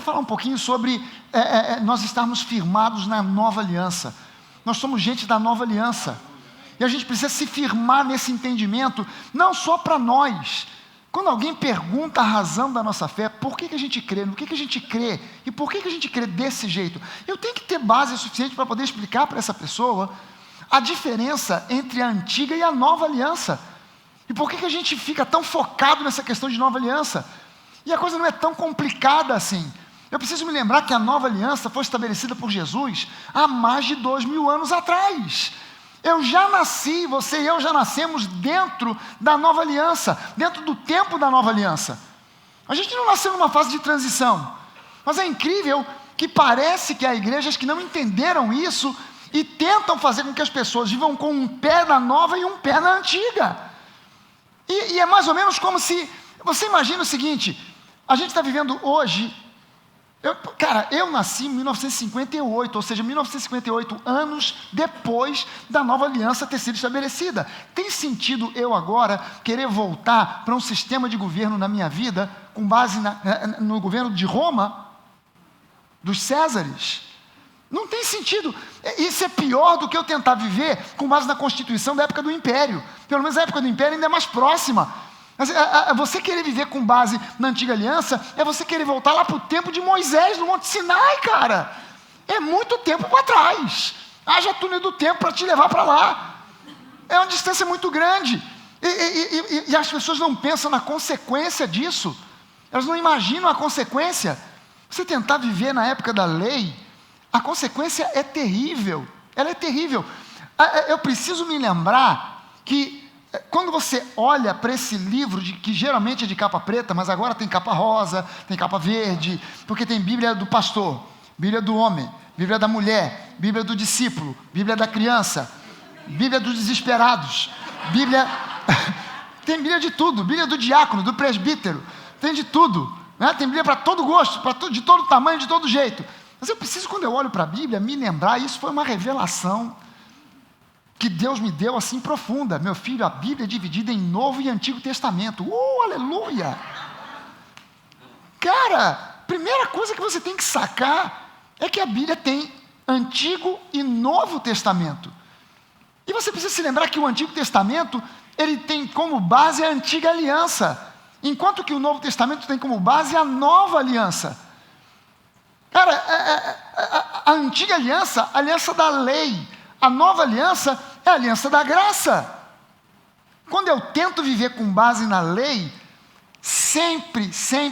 falar um pouquinho sobre nós estarmos firmados na nova aliança. Nós somos gente da nova aliança. E a gente precisa se firmar nesse entendimento, não só para nós. Quando alguém pergunta a razão da nossa fé, por que a gente crê, no que a gente crê, e por que a gente crê desse jeito, eu tenho que ter base suficiente para poder explicar para essa pessoa a diferença entre a antiga e a nova aliança. E por que a gente fica tão focado nessa questão de nova aliança? E a coisa não é tão complicada assim. Eu preciso me lembrar que a nova aliança foi estabelecida por Jesus há mais de 2000 anos atrás. Eu já nasci, você e eu já nascemos dentro da nova aliança, dentro do tempo da nova aliança. A gente não nasceu numa fase de transição, mas é incrível que parece que há igrejas que não entenderam isso e tentam fazer com que as pessoas vivam com um pé na nova e um pé na antiga. E é mais ou menos como se, você imagina o seguinte, a gente está vivendo hoje, eu nasci em 1958, ou seja, 1958 anos depois da nova aliança ter sido estabelecida. Tem sentido eu agora querer voltar para um sistema de governo na minha vida, com base no governo de Roma, dos Césares? Não tem sentido. Isso é pior do que eu tentar viver com base na Constituição da época do Império. Pelo menos a época do Império ainda é mais próxima. Mas você querer viver com base na antiga aliança é você querer voltar lá para o tempo de Moisés, no Monte Sinai, cara. É muito tempo para trás. Haja túnel do tempo para te levar para lá. É uma distância muito grande. E as pessoas não pensam na consequência disso. Elas não imaginam a consequência. Você tentar viver na época da lei, a consequência é terrível. Ela é terrível. Eu preciso me lembrar que quando você olha para esse livro, que geralmente é de capa preta, mas agora tem capa rosa, tem capa verde, porque tem Bíblia do pastor, Bíblia do homem, Bíblia da mulher, Bíblia do discípulo, Bíblia da criança, Bíblia dos desesperados, Bíblia... tem Bíblia de tudo, Bíblia do diácono, do presbítero, tem de tudo, né? Tem Bíblia para todo gosto, de todo tamanho, de todo jeito. Mas eu preciso, quando eu olho para a Bíblia, me lembrar, isso foi uma revelação que Deus me deu assim profunda. Meu filho, a Bíblia é dividida em Novo e Antigo Testamento. Aleluia! Cara, primeira coisa que você tem que sacar é que a Bíblia tem Antigo e Novo Testamento. E você precisa se lembrar que o Antigo Testamento, ele tem como base a Antiga Aliança, enquanto que o Novo Testamento tem como base a Nova Aliança. Cara, a Antiga Aliança, a aliança da lei. A nova aliança é a aliança da graça. Quando eu tento viver com base na lei, sempre,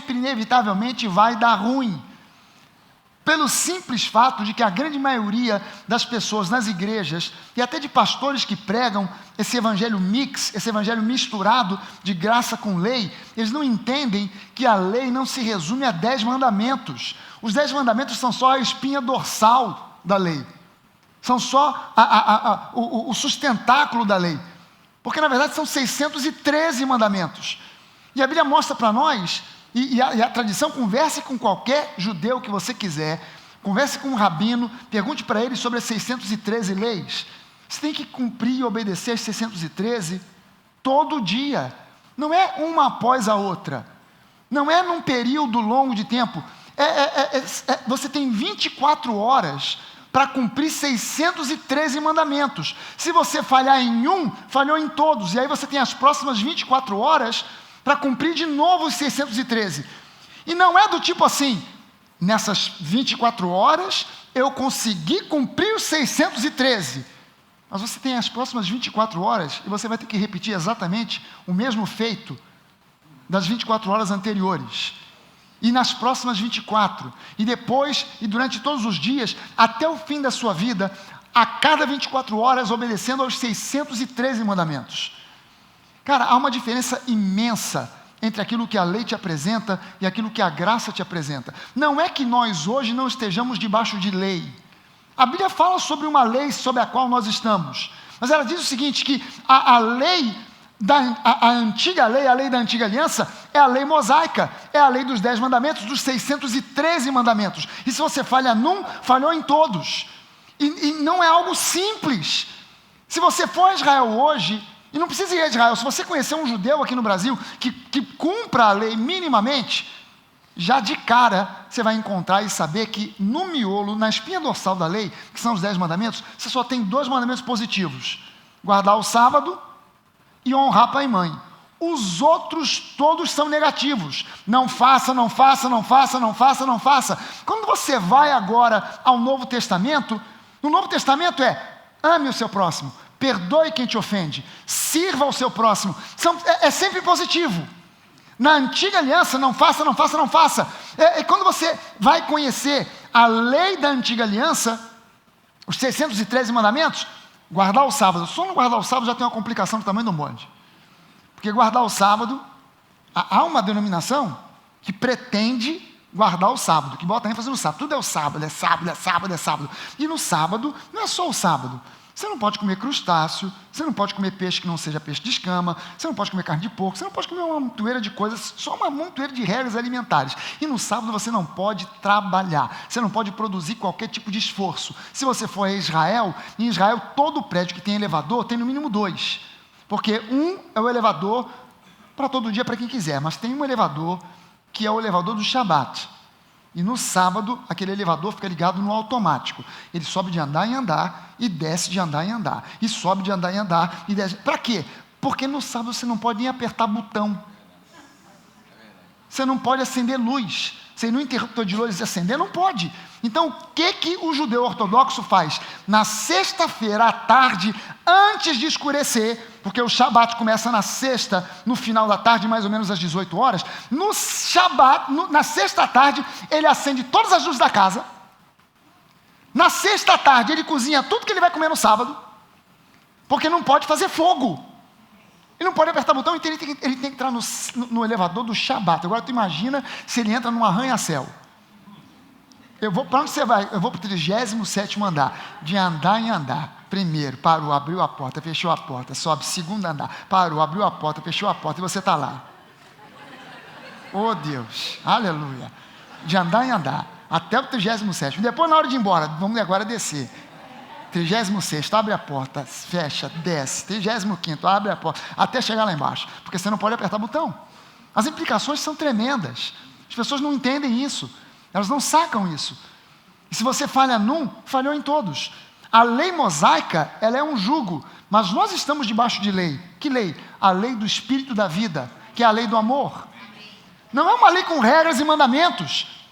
inevitavelmente vai dar ruim. Pelo simples fato de que a grande maioria das pessoas nas igrejas, e até de pastores que pregam esse evangelho mix, esse evangelho misturado de graça com lei, eles não entendem que a lei não se resume a 10 mandamentos. Os 10 mandamentos são só a espinha dorsal da lei. São só o sustentáculo da lei. Porque, na verdade, são 613 mandamentos. E a Bíblia mostra para nós, e a tradição, converse com qualquer judeu que você quiser, converse com um rabino, pergunte para ele sobre as 613 leis. Você tem que cumprir e obedecer as 613 todo dia. Não é uma após a outra. Não é num período longo de tempo. Você tem 24 horas para cumprir 613 mandamentos. Se você falhar em um, falhou em todos. E aí você tem as próximas 24 horas para cumprir de novo os 613. E não é do tipo assim, nessas 24 horas, eu consegui cumprir os 613. Mas você tem as próximas 24 horas e você vai ter que repetir exatamente o mesmo feito das 24 horas anteriores. E nas próximas 24, e depois, e durante todos os dias, até o fim da sua vida, a cada 24 horas, obedecendo aos 613 mandamentos. Cara, há uma diferença imensa entre aquilo que a lei te apresenta e aquilo que a graça te apresenta. Não é que nós hoje não estejamos debaixo de lei. A Bíblia fala sobre uma lei sobre a qual nós estamos. Mas ela diz o seguinte, que a lei... a antiga lei, a lei da antiga aliança, é a lei mosaica, é a lei dos 10 mandamentos, dos 613 mandamentos. E se você falha num, falhou em todos. E não é algo simples. Se você for a Israel hoje, e não precisa ir a Israel, se você conhecer um judeu aqui no Brasil, que cumpra a lei minimamente, já de cara você vai encontrar e saber que no miolo, na espinha dorsal da lei, que são os 10 mandamentos, você só tem 2 mandamentos positivos: guardar o sábado e honrar pai e mãe. Os outros todos são negativos. Não faça, não faça, não faça, não faça, não faça. Quando você vai agora ao Novo Testamento, no Novo Testamento ame o seu próximo, perdoe quem te ofende, sirva ao seu próximo. É sempre positivo. Na antiga aliança, não faça, não faça, não faça. Quando você vai conhecer a lei da antiga aliança, os 613 mandamentos, guardar o sábado. Só não guardar o sábado já tem uma complicação do tamanho do monte. Porque guardar o sábado, há uma denominação que pretende guardar o sábado, que bota ênfase no sábado. Tudo é o sábado, é sábado, é sábado, é sábado. E no sábado, não é só o sábado. Você não pode comer crustáceo, você não pode comer peixe que não seja peixe de escama, você não pode comer carne de porco, você não pode comer uma montoeira de coisas, só uma montoeira de regras alimentares. E no sábado você não pode trabalhar, você não pode produzir qualquer tipo de esforço. Se você for a Israel, em Israel todo prédio que tem elevador tem no mínimo 2. Porque um é o elevador para todo dia, para quem quiser, mas tem um elevador que é o elevador do Shabat. E no sábado, aquele elevador fica ligado no automático. Ele sobe de andar em andar e desce de andar em andar. E sobe de andar em andar e desce. Para quê? Porque no sábado você não pode nem apertar botão. Você não pode acender luz. Você ir no interruptor de luz e acender, não pode. Então, o que o judeu ortodoxo faz? Na sexta-feira à tarde, antes de escurecer, porque o Shabat começa na sexta, no final da tarde, mais ou menos às 18 horas, no Shabat, na sexta à tarde, ele acende todas as luzes da casa. Na sexta à tarde, ele cozinha tudo que ele vai comer no sábado, porque não pode fazer fogo. Ele não pode apertar o botão, então ele tem que entrar no elevador do Shabat. Agora tu imagina se ele entra num arranha-céu. Para onde você vai? Eu vou para o 37º andar. De andar em andar. Primeiro, parou, abriu a porta, fechou a porta. Sobe, segundo andar. Parou, abriu a porta, fechou a porta e você está lá. Oh Deus, aleluia. De andar em andar. Até o 37º. Depois na hora de ir embora, vamos agora descer. 36º, abre a porta, fecha, desce. 35º, abre a porta, até chegar lá embaixo. Porque você não pode apertar botão. As implicações são tremendas. As pessoas não entendem isso. Elas não sacam isso. E se você falha num, falhou em todos. A lei mosaica, ela é um jugo. Mas nós estamos debaixo de lei. Que lei? A lei do Espírito da vida, que é a lei do amor. Não é uma lei com regras e mandamentos.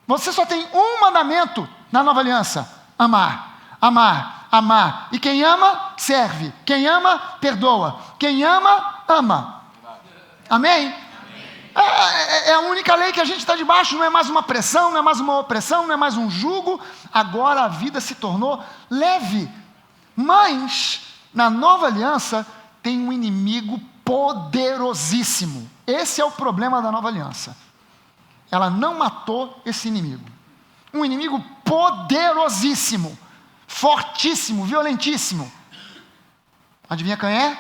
Você só tem um mandamento na nova aliança: amar. Amar, amar. E quem ama, serve. Quem ama, perdoa. Quem ama, ama. Amém? É a única lei que a gente está debaixo. Não é mais uma pressão, não é mais uma opressão, não é mais um jugo. Agora a vida se tornou leve. Mas, na nova aliança, tem um inimigo poderosíssimo. Esse é o problema da nova aliança. Ela não matou esse inimigo. Um inimigo poderosíssimo. Fortíssimo, violentíssimo. Adivinha quem é?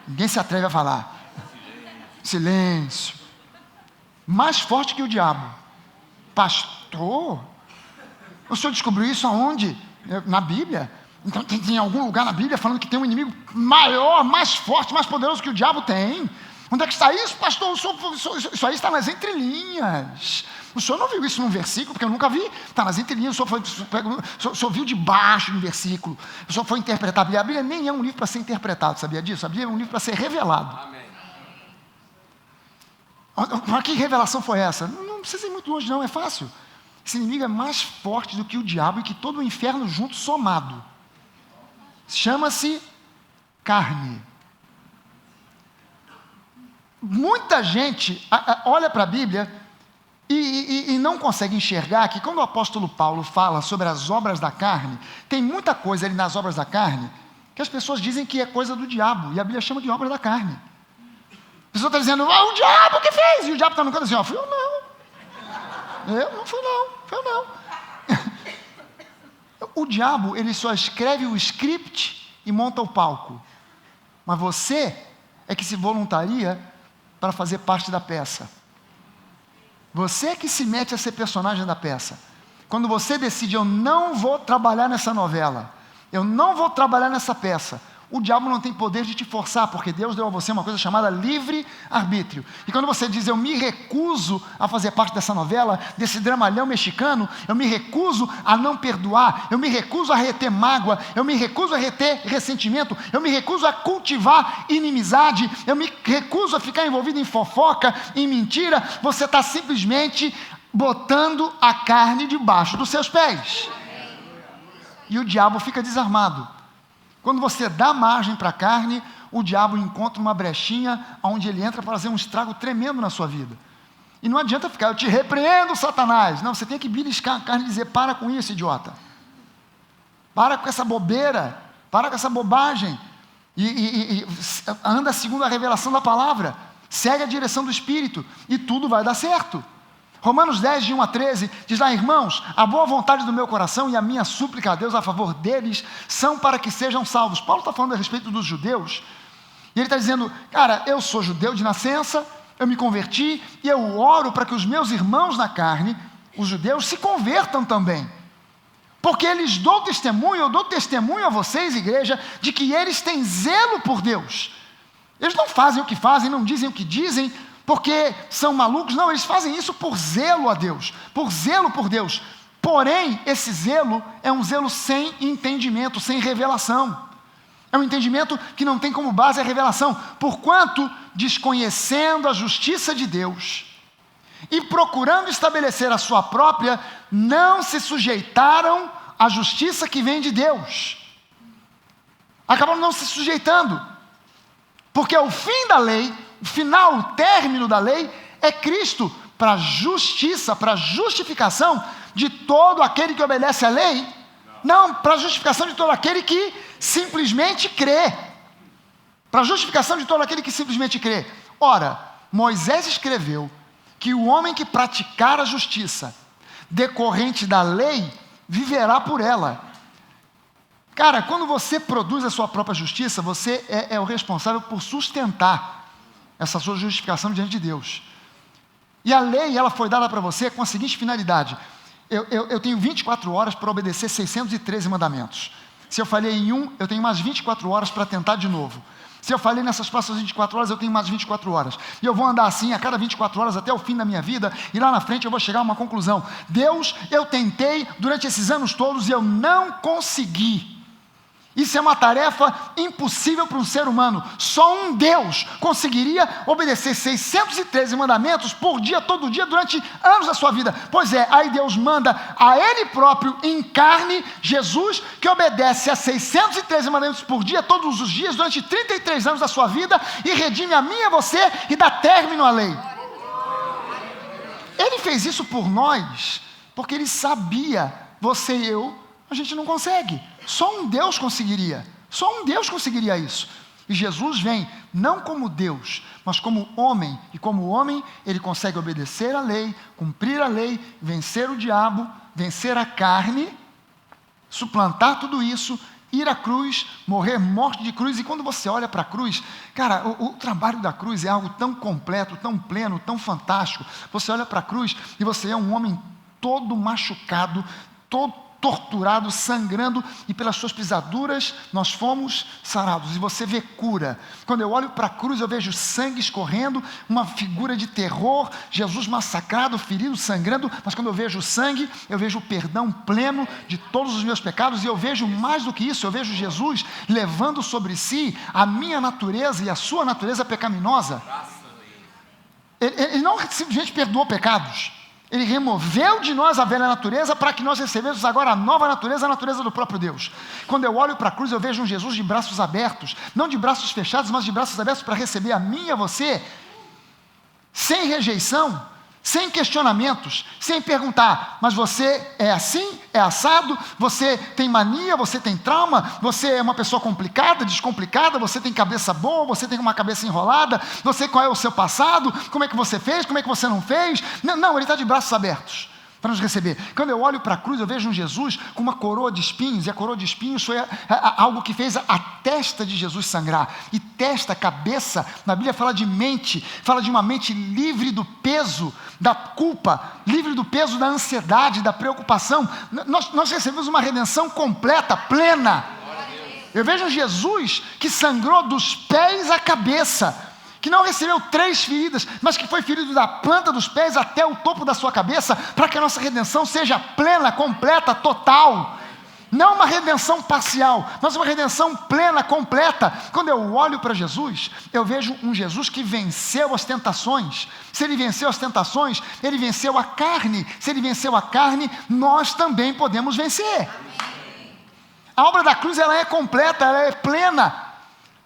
Ninguém se atreve a falar. Silêncio. Mais forte que o diabo. Pastor? O senhor descobriu isso aonde? Na Bíblia? Então tem algum lugar na Bíblia falando que tem um inimigo maior, mais forte, mais poderoso que o diabo? Tem. Onde é que está isso, pastor? Isso aí está nas entrelinhas. O senhor não viu isso num versículo? Porque eu nunca vi. Está nas entrelinhas, o senhor viu debaixo do versículo. O senhor foi interpretar a Bíblia. A Bíblia nem é um livro para ser interpretado, sabia disso? A Bíblia é um livro para ser revelado. Amém. Mas que revelação foi essa? Não precisa ir muito longe não, é fácil. Esse inimigo é mais forte do que o diabo e que todo o inferno junto somado. Chama-se carne. Muita gente olha para a Bíblia e não consegue enxergar que quando o apóstolo Paulo fala sobre as obras da carne, tem muita coisa ali nas obras da carne que as pessoas dizem que é coisa do diabo, e a Bíblia chama de obra da carne. A pessoa está dizendo, o diabo que fez, e o diabo está no canto assim, fui eu não. Eu não fui não. O diabo, ele só escreve o script e monta o palco. Mas você é que se voluntaria para fazer parte da peça. Você é que se mete a ser personagem da peça. Quando você decide, eu não vou trabalhar nessa novela, eu não vou trabalhar nessa peça, O diabo não tem poder de te forçar, porque Deus deu a você uma coisa chamada livre-arbítrio. E quando você diz, eu me recuso a fazer parte dessa novela, desse dramalhão mexicano, eu me recuso a não perdoar, eu me recuso a reter mágoa, eu me recuso a reter ressentimento, eu me recuso a cultivar inimizade, eu me recuso a ficar envolvido em fofoca, em mentira, você está simplesmente botando a carne debaixo dos seus pés. E o diabo fica desarmado. Quando você dá margem para a carne, o diabo encontra uma brechinha onde ele entra para fazer um estrago tremendo na sua vida. E não adianta ficar, eu te repreendo, Satanás. Não, você tem que beliscar a carne e dizer, para com isso, idiota. Para com essa bobeira, para com essa bobagem. E anda segundo a revelação da palavra. Segue a direção do Espírito e tudo vai dar certo. Romanos 10, de 1 a 13, diz lá, irmãos, a boa vontade do meu coração e a minha súplica a Deus a favor deles são para que sejam salvos. Paulo está falando a respeito dos judeus, e ele está dizendo, cara, eu sou judeu de nascença, eu me converti, e eu oro para que os meus irmãos na carne, os judeus, se convertam também. Porque eles dão testemunho, eu dou testemunho a vocês, igreja, de que eles têm zelo por Deus. Eles não fazem o que fazem, não dizem o que dizem, porque são malucos, não, eles fazem isso por zelo a Deus, por zelo por Deus. Porém, esse zelo é um zelo sem entendimento, sem revelação. É um entendimento que não tem como base a revelação, porquanto, desconhecendo a justiça de Deus e procurando estabelecer a sua própria, não se sujeitaram à justiça que vem de Deus. Acabaram não se sujeitando, porque o fim da lei, o final, o término da lei é Cristo, para justiça, para justificação de todo aquele que obedece à lei, não, para justificação de todo aquele que simplesmente crê, para justificação de todo aquele que simplesmente crê. Ora, Moisés escreveu que o homem que praticar a justiça decorrente da lei, viverá por ela. Cara, quando você produz a sua própria justiça, você é o responsável por sustentar essa sua justificação diante de Deus. E a lei, ela foi dada para você com a seguinte finalidade: eu tenho 24 horas para obedecer 613 mandamentos. Se eu falhei em um, eu tenho mais 24 horas para tentar de novo. Se eu falhei nessas próximas 24 horas, eu tenho mais 24 horas. E eu vou andar assim a cada 24 horas até o fim da minha vida, e lá na frente eu vou chegar a uma conclusão. Deus, eu tentei durante esses anos todos e eu não consegui. Isso é uma tarefa impossível para um ser humano. Só um Deus conseguiria obedecer 613 mandamentos por dia, todo dia, durante anos da sua vida. Pois é, aí Deus manda a Ele próprio em carne, Jesus, que obedece a 613 mandamentos por dia, todos os dias, durante 33 anos da sua vida, e redime a mim e a você, e dá término à lei. Ele fez isso por nós, porque Ele sabia, você e eu, a gente não consegue. Só um Deus conseguiria. Só um Deus conseguiria isso. E Jesus vem não como Deus, mas como homem. E como homem, ele consegue obedecer à lei, cumprir a lei, vencer o diabo, vencer a carne, suplantar tudo isso, ir à cruz, morrer morte de cruz. E quando você olha para a cruz, cara, o trabalho da cruz é algo tão completo, tão pleno, tão fantástico. Você olha para a cruz e você é um homem todo machucado, todo torturado, sangrando, e pelas suas pisaduras nós fomos sarados. E você vê cura. Quando eu olho para a cruz, eu vejo sangue escorrendo, uma figura de terror, Jesus massacrado, ferido, sangrando. Mas quando eu vejo o sangue, eu vejo o perdão pleno de todos os meus pecados. E eu vejo mais do que isso, eu vejo Jesus levando sobre si a minha natureza e a sua natureza pecaminosa. Ele não simplesmente perdoou pecados, Ele removeu de nós a velha natureza para que nós recebêssemos agora a nova natureza, a natureza do próprio Deus. Quando eu olho para a cruz, eu vejo um Jesus de braços abertos, não de braços fechados, mas de braços abertos para receber a mim e a você, sem rejeição, sem questionamentos, sem perguntar, mas você é assim, é assado, você tem mania, você tem trauma, você é uma pessoa complicada, descomplicada, você tem cabeça boa, você tem uma cabeça enrolada, você, qual é o seu passado, como é que você fez, como é que você não fez. Não, ele está de braços abertos para nos receber. Quando eu olho para a cruz, eu vejo um Jesus com uma coroa de espinhos, e a coroa de espinhos foi algo que fez a testa de Jesus sangrar. E testa, cabeça, na Bíblia fala de mente, fala de uma mente livre do peso da culpa, livre do peso da ansiedade, da preocupação. Nós recebemos uma redenção completa, plena. Eu vejo um Jesus que sangrou dos pés à cabeça, que não recebeu 3 feridas, mas que foi ferido da planta dos pés até o topo da sua cabeça, para que a nossa redenção seja plena, completa, total. Não uma redenção parcial, mas uma redenção plena, completa. Quando eu olho para Jesus, eu vejo um Jesus que venceu as tentações. Se ele venceu as tentações, ele venceu a carne. Se ele venceu a carne, nós também podemos vencer. A obra da cruz, ela é completa, ela é plena.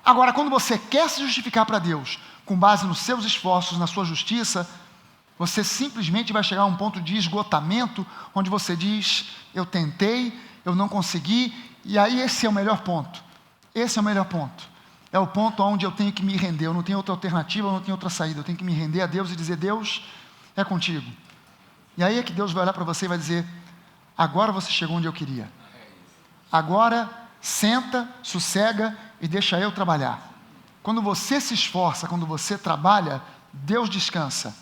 Agora, quando você quer se justificar para Deus, com base nos seus esforços, na sua justiça, você simplesmente vai chegar a um ponto de esgotamento, onde você diz: eu tentei, eu não consegui. E aí esse é o melhor ponto. Esse é o melhor ponto. É o ponto onde eu tenho que me render. Eu não tenho outra alternativa, eu não tenho outra saída. Eu tenho que me render a Deus e dizer: Deus, é contigo. E aí é que Deus vai olhar para você e vai dizer: agora você chegou onde eu queria. Agora senta, sossega e deixa eu trabalhar. Quando você se esforça, quando você trabalha, Deus descansa.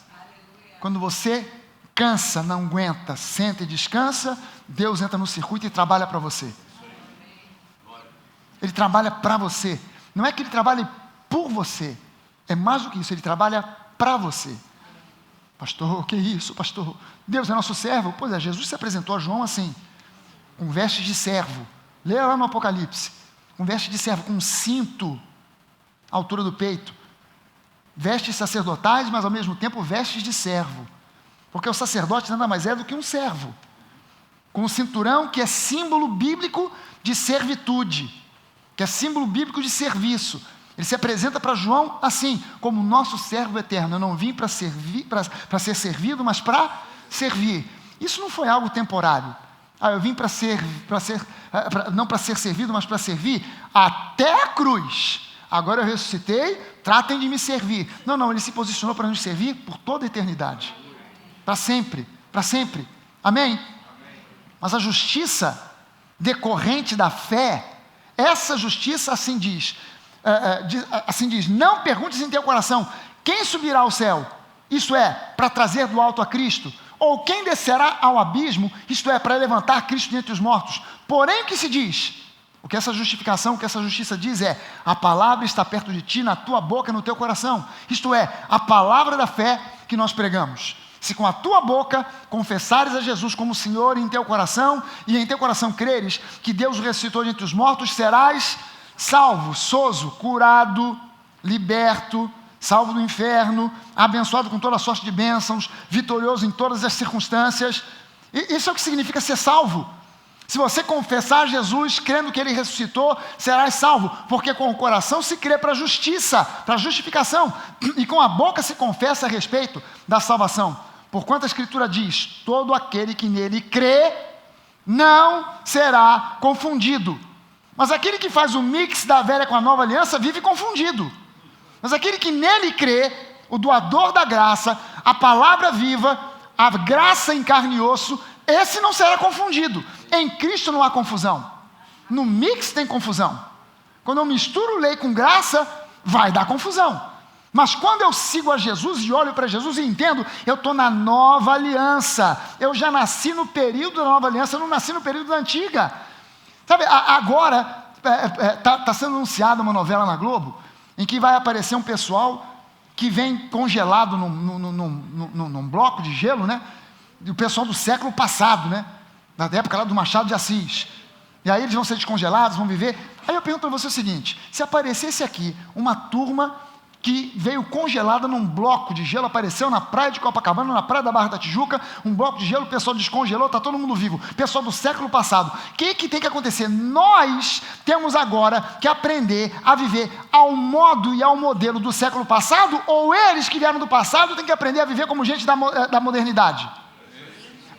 Quando você cansa, não aguenta, senta e descansa, Deus entra no circuito e trabalha para você. Ele trabalha para você. Não é que ele trabalhe por você, é mais do que isso, ele trabalha para você. Pastor, o que é isso, pastor? Deus é nosso servo. Pois é, Jesus se apresentou a João assim, com vestes de servo. Leia lá no Apocalipse, com vestes de servo, com um cinto à altura do peito. Vestes sacerdotais, mas ao mesmo tempo vestes de servo. Porque o sacerdote nada mais é do que um servo. Com um cinturão que é símbolo bíblico de servitude, que é símbolo bíblico de serviço. Ele se apresenta para João assim, como nosso servo eterno. Eu não vim para servir, para ser servido, mas para servir. Isso não foi algo temporário. Eu vim não para ser servido, mas para servir até a cruz. Agora eu ressuscitei, tratem de me servir. Não, ele se posicionou para nos servir por toda a eternidade. Para sempre, para sempre. Amém? Mas a justiça decorrente da fé, essa justiça assim diz, não perguntes em teu coração, quem subirá ao céu? Isto é, para trazer do alto a Cristo. Ou quem descerá ao abismo? Isto é, para levantar Cristo dentre os mortos. Porém, o que se diz? O que essa justificação, o que essa justiça diz é: a palavra está perto de ti, na tua boca, no teu coração. Isto é, a palavra da fé que nós pregamos. Se com a tua boca confessares a Jesus como Senhor em teu coração, e em teu coração creres que Deus o ressuscitou dentre os mortos, serás salvo, sozo, curado, liberto, salvo do inferno, abençoado com toda sorte de bênçãos, vitorioso em todas as circunstâncias. E isso é o que significa ser salvo. Se você confessar Jesus, crendo que Ele ressuscitou, serás salvo, porque com o coração se crê para a justiça, para a justificação, e com a boca se confessa a respeito da salvação. Porquanto a Escritura diz: todo aquele que nele crê, não será confundido. Mas aquele que faz o mix da velha com a nova aliança, vive confundido. Mas aquele que nele crê, o doador da graça, a palavra viva, a graça em carne e osso, esse não será confundido. Em Cristo não há confusão. No mix tem confusão. Quando eu misturo lei com graça, vai dar confusão. Mas quando eu sigo a Jesus e olho para Jesus e entendo, eu estou na nova aliança. Eu já nasci no período da nova aliança, eu não nasci no período da antiga. Sabe, agora está sendo anunciada uma novela na Globo, em que vai aparecer um pessoal que vem congelado num bloco de gelo, né? O pessoal do século passado, né? Da época lá do Machado de Assis. E aí eles vão ser descongelados, vão viver. Aí eu pergunto para você o seguinte: se aparecesse aqui uma turma que veio congelada num bloco de gelo, apareceu na praia de Copacabana, na praia da Barra da Tijuca, um bloco de gelo, o pessoal descongelou, está todo mundo vivo, pessoal do século passado. O que tem que acontecer? Nós temos agora que aprender a viver ao modo e ao modelo do século passado, ou eles que vieram do passado têm que aprender a viver como gente da modernidade?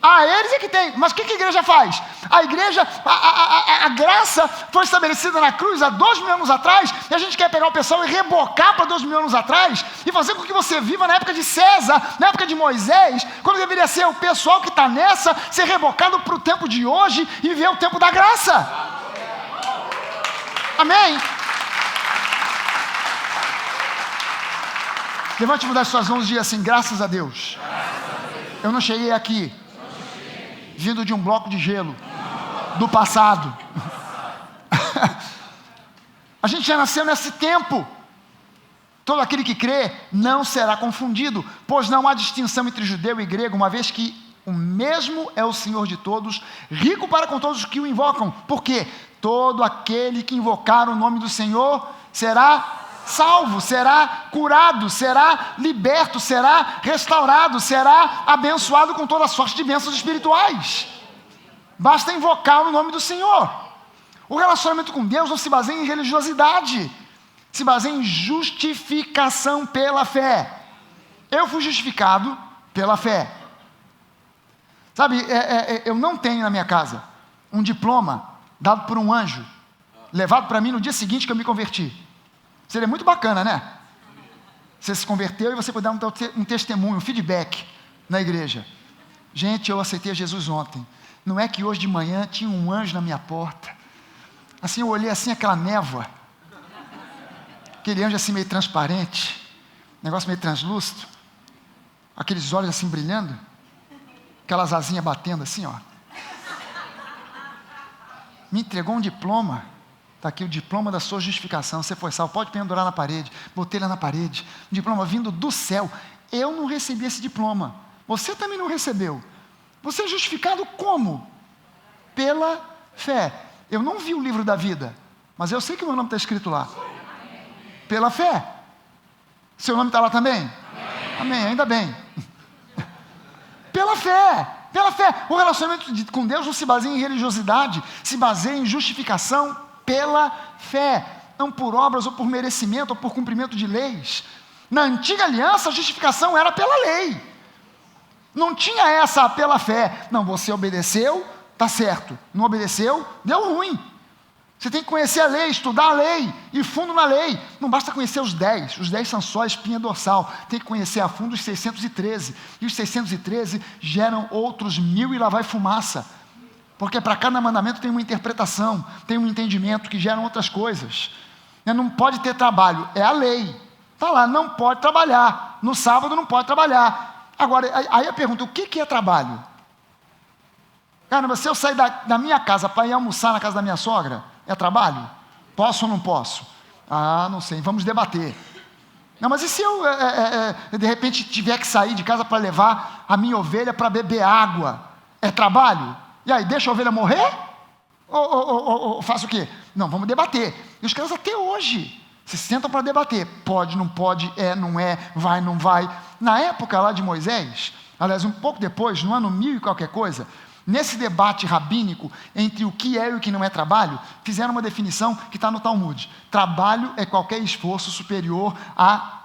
Eles é que tem. Mas o que a igreja faz? A igreja, a graça foi estabelecida na cruz há 2.000 anos atrás, e a gente quer pegar o pessoal e rebocar para 2.000 anos atrás, e fazer com que você viva na época de César, na época de Moisés, quando deveria ser o pessoal que está nessa, ser rebocado para o tempo de hoje, e viver o tempo da graça. Amém? Levante uma das suas mãos e diga assim: graças a Deus, eu não cheguei aqui vindo de um bloco de gelo do passado. A gente já nasceu nesse tempo. Todo aquele que crê não será confundido, pois não há distinção entre judeu e grego, uma vez que o mesmo é o Senhor de todos, rico para com todos os que o invocam. Porque todo aquele que invocar o nome do Senhor será salvo, será curado, será liberto, será restaurado, será abençoado com toda sorte de bênçãos espirituais. Basta invocar o nome do Senhor. O relacionamento com Deus não se baseia em religiosidade, se baseia em justificação pela fé. Eu fui justificado pela fé. Sabe, eu não tenho na minha casa um diploma dado por um anjo, levado para mim no dia seguinte que eu me converti. Seria muito bacana, né? Você se converteu e você pode dar um testemunho, um feedback na igreja. Gente, eu aceitei Jesus ontem. Não é que hoje de manhã tinha um anjo na minha porta. Assim, eu olhei assim, aquela névoa. Aquele anjo assim meio transparente. Negócio meio translúcido. Aqueles olhos assim brilhando. Aquelas asinhas batendo assim, ó. Me entregou um diploma. Está aqui o diploma da sua justificação. Você foi salvo, pode pendurar na parede. Botei lá na parede. Um diploma vindo do céu. Eu não recebi esse diploma. Você também não recebeu. Você é justificado como? Pela fé. Eu não vi o livro da vida, mas eu sei que o meu nome está escrito lá. Pela fé. Seu nome está lá também? Amém, ainda bem. Pela fé. Pela fé. O relacionamento com Deus não se baseia em religiosidade, se baseia em justificação pela fé, não por obras ou por merecimento ou por cumprimento de leis. Na antiga aliança a justificação era pela lei, não tinha essa pela fé. Não, você obedeceu, está certo, não obedeceu, deu ruim. Você tem que conhecer a lei, estudar a lei, ir fundo na lei. Não basta conhecer os 10 são só a espinha dorsal, tem que conhecer a fundo os 613, e os 613 geram outros 1000 e lá vai fumaça. Porque para cada mandamento tem uma interpretação, tem um entendimento que geram outras coisas. Não pode ter trabalho, é a lei. Está lá, não pode trabalhar. No sábado não pode trabalhar. Agora, aí eu pergunto, o que é trabalho? Caramba, se eu sair da minha casa para ir almoçar na casa da minha sogra, é trabalho? Posso ou não posso? Ah, não sei, vamos debater. Não, mas e se eu, de repente, tiver que sair de casa para levar a minha ovelha para beber água? É trabalho? E aí, deixa a ovelha morrer? Ou faço o quê? Não, vamos debater. E os caras até hoje se sentam para debater. Pode, não pode, não é, vai, não vai. Na época lá de Moisés, aliás, um pouco depois, no ano 1000 e qualquer coisa, nesse debate rabínico entre o que é e o que não é trabalho, fizeram uma definição que está no Talmud. Trabalho é qualquer esforço superior à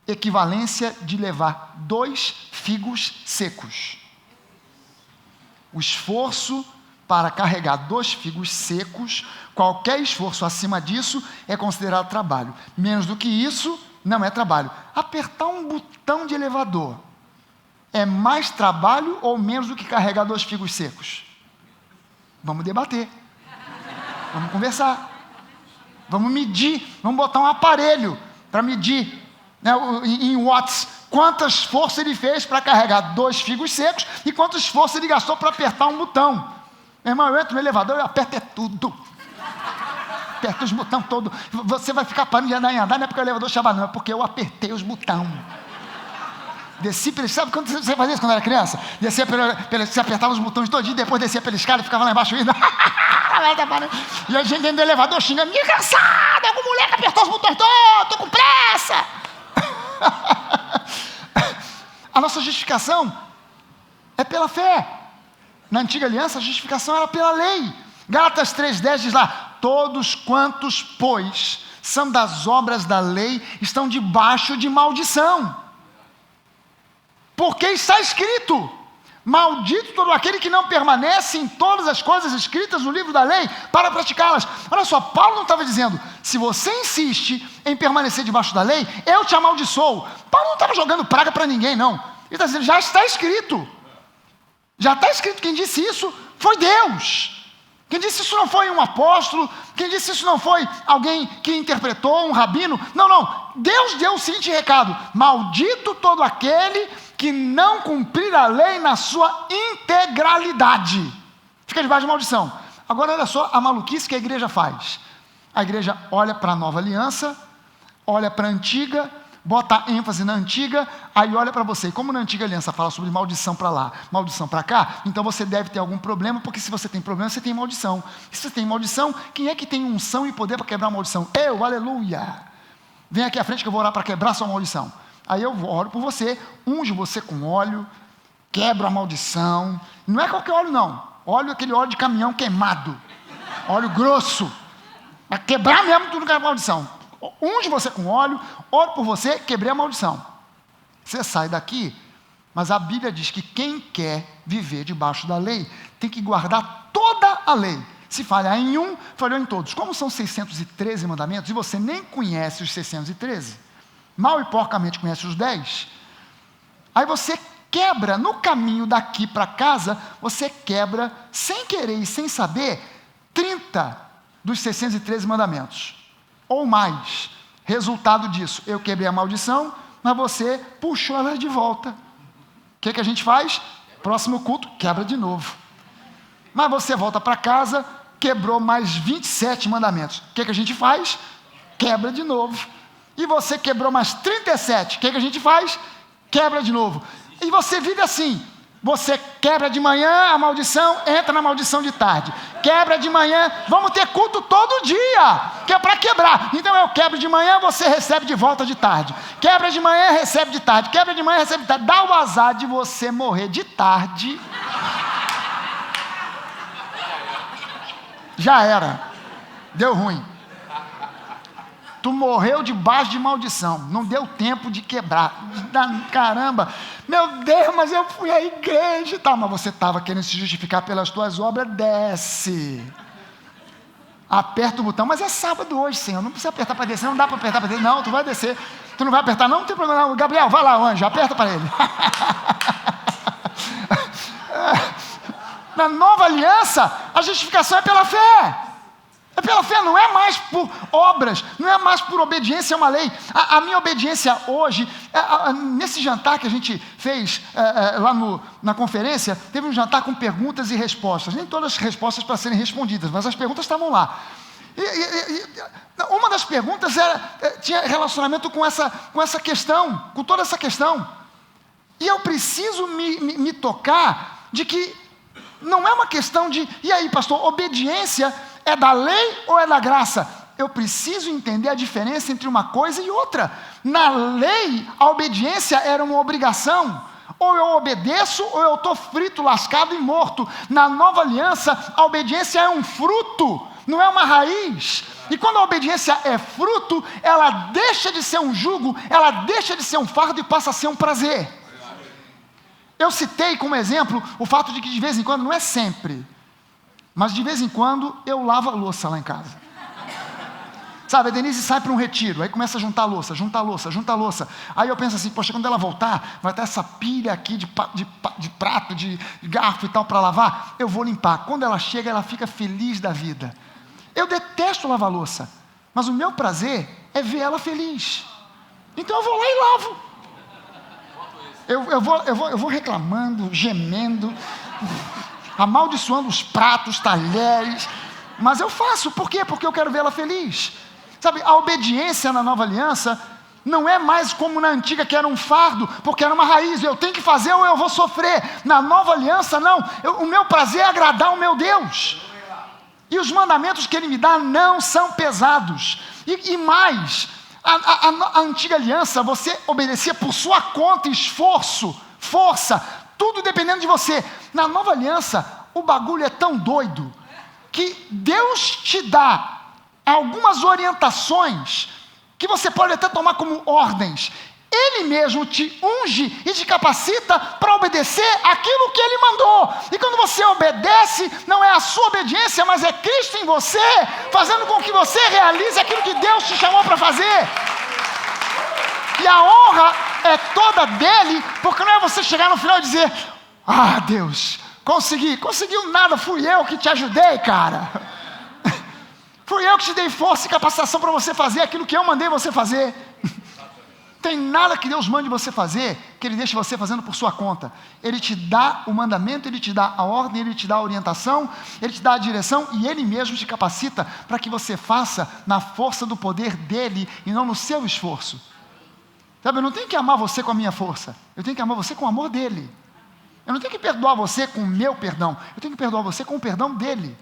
equivalência de levar 2 figos secos. O esforço para carregar 2 figos secos, qualquer esforço acima disso é considerado trabalho. Menos do que isso, não é trabalho. Apertar um botão de elevador é mais trabalho ou menos do que carregar 2 figos secos? Vamos debater. Vamos conversar. Vamos medir. Vamos botar um aparelho para medir, né, em watts, quantas forças ele fez para carregar 2 figos secos e quanto esforço ele gastou para apertar um botão. Meu irmão, eu entro no elevador e aperto tudo. Aperto os botões todos. Você vai ficar parando de andar em andar, não é porque o elevador chama não, é porque eu apertei os botões. Desci pela escada, quando você fazia isso quando era criança? Descia você apertava os botões todinho, depois descia pela escada e ficava lá embaixo ainda. E a gente dentro do elevador xingando, me cansado, algum moleque apertou os botões todos, estou com pressa. A nossa justificação é pela fé. Na antiga aliança a justificação era pela lei. Gálatas 3,10 diz lá, todos quantos, pois, são das obras da lei, estão debaixo de maldição. Porque está escrito, maldito todo aquele que não permanece em todas as coisas escritas no livro da lei para praticá-las. Olha só, Paulo não estava dizendo, se você insiste em permanecer debaixo da lei, eu te amaldiçoo. Paulo não estava jogando praga para ninguém, não. Ele está dizendo, já está escrito. Já está escrito, quem disse isso foi Deus. Quem disse isso não foi um apóstolo, quem disse isso não foi alguém que interpretou, um rabino. Não. Deus deu o seguinte recado, maldito todo aquele que não cumprir a lei na sua integralidade. Fica debaixo de maldição. Agora olha só a maluquice que a igreja faz. A igreja olha para a nova aliança, olha para a antiga, bota ênfase na antiga, aí olha para você. E como na antiga aliança fala sobre maldição para lá, maldição para cá, então você deve ter algum problema, porque se você tem problema, você tem maldição. E se você tem maldição, quem é que tem unção e poder para quebrar a maldição? Eu, aleluia! Vem aqui à frente que eu vou orar para quebrar sua maldição. Aí eu oro por você, unjo você com óleo, quebro a maldição. Não é qualquer óleo não, aquele óleo de caminhão queimado, óleo grosso, para quebrar mesmo tudo que é maldição. Unge você com óleo, oro por você, quebrei a maldição. Você sai daqui, mas a Bíblia diz que quem quer viver debaixo da lei, tem que guardar toda a lei. Se falhar em um, falhou em todos. Como são 613 mandamentos, e você nem conhece os 613, mal e porcamente conhece os 10, aí você quebra, no caminho daqui para casa, você quebra, sem querer e sem saber, 30 dos 613 mandamentos. Ou mais. Resultado disso, eu quebrei a maldição, mas você puxou ela de volta. O que a gente faz? Próximo culto, quebra de novo. Mas você volta para casa, quebrou mais 27 mandamentos. O que a gente faz? Quebra de novo. E você quebrou mais 37. O que a gente faz? Quebra de novo. E você vive assim. Você quebra de manhã a maldição, entra na maldição de tarde. Quebra de manhã, vamos ter culto todo dia, que é para quebrar. Então eu quebro de manhã, você recebe de volta de tarde. Quebra de manhã, recebe de tarde. Quebra de manhã, recebe de tarde. Dá o azar de você morrer de tarde. Já era. Deu ruim. Tu morreu debaixo de maldição. Não deu tempo de quebrar. Caramba. Meu Deus, mas eu fui à igreja e tal. Mas você estava querendo se justificar pelas tuas obras. Desce. Aperta o botão. Mas é sábado hoje, Senhor. Não precisa apertar para descer. Não dá para apertar para descer. Não, tu vai descer. Tu não vai apertar não? Não tem problema não. Gabriel, vai lá, o anjo. Aperta para ele. Na nova aliança, a justificação é pela fé. É pela fé, não é mais por obras, não é mais por obediência a uma lei. A minha obediência hoje, nesse jantar que a gente fez lá na conferência, teve um jantar com perguntas e respostas. Nem todas as respostas para serem respondidas, mas as perguntas estavam lá. Uma das perguntas tinha relacionamento com essa questão, com toda essa questão. E eu preciso me tocar de que não é uma questão de, e aí pastor, obediência é da lei ou é da graça? Eu preciso entender a diferença entre uma coisa e outra. Na lei, a obediência era uma obrigação. Ou eu obedeço, ou eu estou frito, lascado e morto. Na nova aliança, a obediência é um fruto, não é uma raiz. E quando a obediência é fruto, ela deixa de ser um jugo, ela deixa de ser um fardo e passa a ser um prazer. Eu citei como exemplo o fato de que de vez em quando, não é sempre, mas de vez em quando eu lavo a louça lá em casa. Sabe, a Denise sai para um retiro, aí começa a juntar louça. Aí eu penso assim, poxa, quando ela voltar, vai estar essa pilha aqui de prato, de garfo e tal para lavar, eu vou limpar. Quando ela chega, ela fica feliz da vida. Eu detesto lavar louça, mas o meu prazer é ver ela feliz. Então eu vou lá e lavo. Eu vou reclamando, gemendo, amaldiçoando os pratos, talheres, mas eu faço. Por quê? Porque eu quero vê-la feliz. Sabe, a obediência na nova aliança não é mais como na antiga, que era um fardo, porque era uma raiz, eu tenho que fazer ou eu vou sofrer. Na nova aliança não, o meu prazer é agradar o meu Deus, e os mandamentos que Ele me dá não são pesados, e mais, a antiga aliança, você obedecia por sua conta, esforço, força, tudo dependendo de você. Na nova aliança, o bagulho é tão doido, que Deus te dá algumas orientações, que você pode até tomar como ordens. Ele mesmo te unge e te capacita para obedecer aquilo que Ele mandou. E quando você obedece, não é a sua obediência, mas é Cristo em você, fazendo com que você realize aquilo que Deus te chamou para fazer. E a honra é toda dele, porque não é você chegar no final e dizer: ah, Deus, conseguiu nada, fui eu que te ajudei, cara. Fui eu que te dei força e capacitação para você fazer aquilo que eu mandei você fazer. Tem nada que Deus mande você fazer, que Ele deixe você fazendo por sua conta. Ele te dá o mandamento, Ele te dá a ordem, Ele te dá a orientação, Ele te dá a direção e Ele mesmo te capacita para que você faça na força do poder dEle e não no seu esforço. Sabe, eu não tenho que amar você com a minha força, eu tenho que amar você com o amor dEle. Eu não tenho que perdoar você com o meu perdão, eu tenho que perdoar você com o perdão dEle.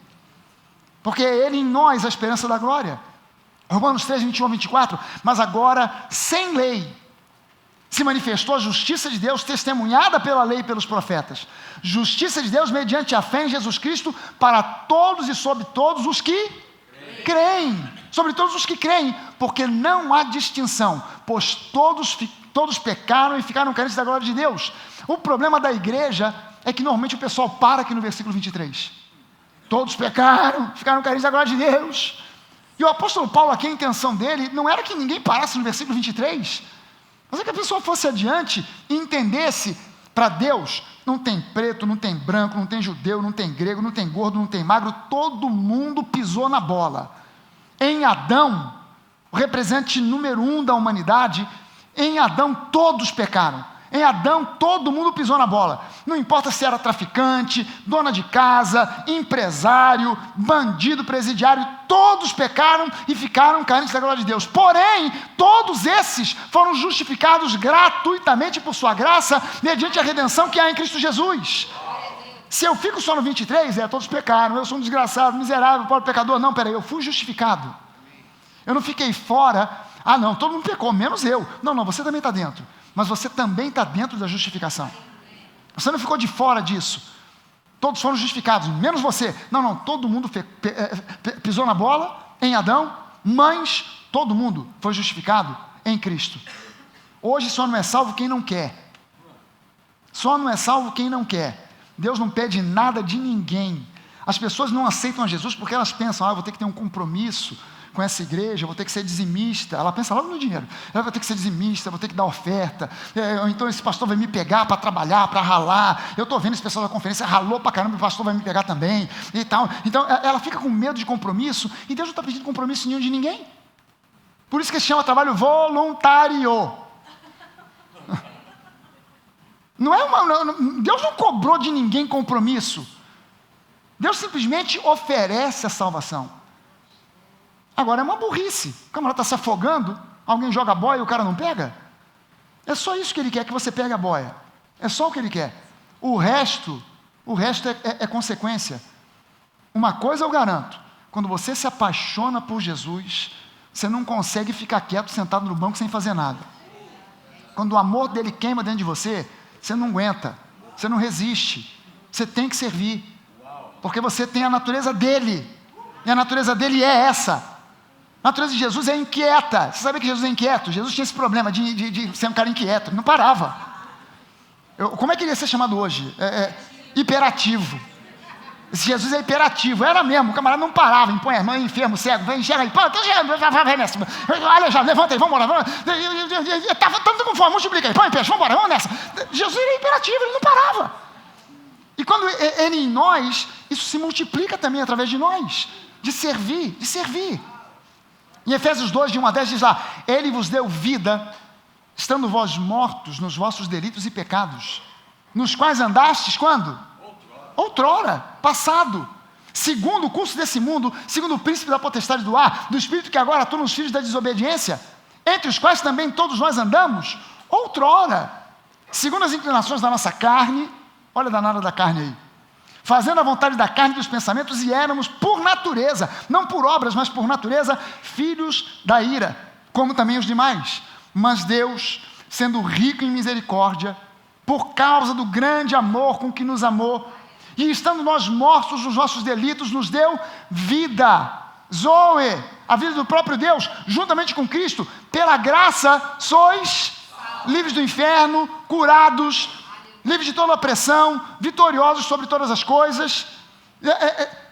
Porque é Ele em nós a esperança da glória. Romanos 3, 21 a 24, mas agora, sem lei, se manifestou a justiça de Deus, testemunhada pela lei e pelos profetas. Justiça de Deus mediante a fé em Jesus Cristo, para todos e sobre todos os que creem. Sobre todos os que creem, porque não há distinção, pois todos pecaram e ficaram carentes da glória de Deus. O problema da igreja é que normalmente o pessoal para aqui no versículo 23. Todos pecaram, ficaram carentes da glória de Deus. E o apóstolo Paulo aqui, a intenção dele não era que ninguém parasse no versículo 23, mas é que a pessoa fosse adiante e entendesse, para Deus, não tem preto, não tem branco, não tem judeu, não tem grego, não tem gordo, não tem magro, todo mundo pisou na bola. Em Adão, o representante número 1 da humanidade, em Adão todos pecaram. Em Adão todo mundo pisou na bola. Não importa se era traficante, dona de casa, empresário, bandido, presidiário, todos pecaram e ficaram carentes da glória de Deus. Porém, todos esses foram justificados gratuitamente por sua graça, mediante a redenção que há em Cristo Jesus. Se eu fico só no 23, todos pecaram, eu sou um desgraçado, miserável, pobre pecador. Não, peraí, eu fui justificado. Eu não fiquei fora, não, todo mundo pecou, menos eu. Não, você também está dentro. Mas você também está dentro da justificação. Você não ficou de fora disso. Todos foram justificados, menos você. Não, todo mundo pisou na bola em Adão, mas todo mundo foi justificado em Cristo. Hoje só não é salvo quem não quer. Só não é salvo quem não quer. Deus não pede nada de ninguém. As pessoas não aceitam a Jesus porque elas pensam, eu vou ter que ter um compromisso com essa igreja, eu vou ter que ser dizimista. Ela pensa logo no dinheiro. Eu vou ter que ser dizimista, eu vou ter que dar oferta. Então esse pastor vai me pegar para trabalhar, para ralar. Eu estou vendo esse pessoal da conferência, ralou para caramba, o pastor vai me pegar também. E tal. Então ela fica com medo de compromisso, e Deus não está pedindo compromisso nenhum de ninguém. Por isso que se chama trabalho voluntário. Deus não cobrou de ninguém compromisso. Deus simplesmente oferece a salvação. Agora é uma burrice. O camarada está se afogando, alguém joga a boia e o cara não pega. É só isso que ele quer, que você pegue a boia. É só o que ele quer. O resto é consequência. Uma coisa eu garanto: quando você se apaixona por Jesus, você não consegue ficar quieto, sentado no banco sem fazer nada. Quando o amor dele queima dentro de você, você não aguenta, você não resiste, você tem que servir, porque você tem a natureza dele, e a natureza dele é essa. A natureza de Jesus é inquieta. Você sabe que Jesus é inquieto? Jesus tinha esse problema de ser um cara inquieto, ele não parava. Como é que ele ia ser chamado hoje? Hiperativo. Esse Jesus é hiperativo, era mesmo, o camarada não parava, impõe a mão, enfermo, cego, vem, enxerga aí, olha já, levanta aí, vamos embora, estava tanto com fome, multiplica aí, põe em pé, vamos embora, vamos nessa. Jesus era hiperativo, ele não parava. E quando ele em nós, isso se multiplica também através de nós, de servir. Em Efésios 2, de 1 a 10 diz lá: Ele vos deu vida, estando vós mortos nos vossos delitos e pecados, nos quais andastes quando? Outrora, passado, segundo o curso desse mundo, segundo o príncipe da potestade do ar, do espírito que agora atua nos filhos da desobediência, entre os quais também todos nós andamos, outrora, segundo as inclinações da nossa carne. Olha a danada da carne aí, fazendo a vontade da carne e dos pensamentos, e éramos por natureza, não por obras, mas por natureza, filhos da ira, como também os demais. Mas Deus, sendo rico em misericórdia, por causa do grande amor com que nos amou, e estando nós mortos nos nossos delitos, nos deu vida, Zoe, a vida do próprio Deus, juntamente com Cristo. Pela graça sois livres do inferno, curados, livres de toda opressão, vitoriosos sobre todas as coisas.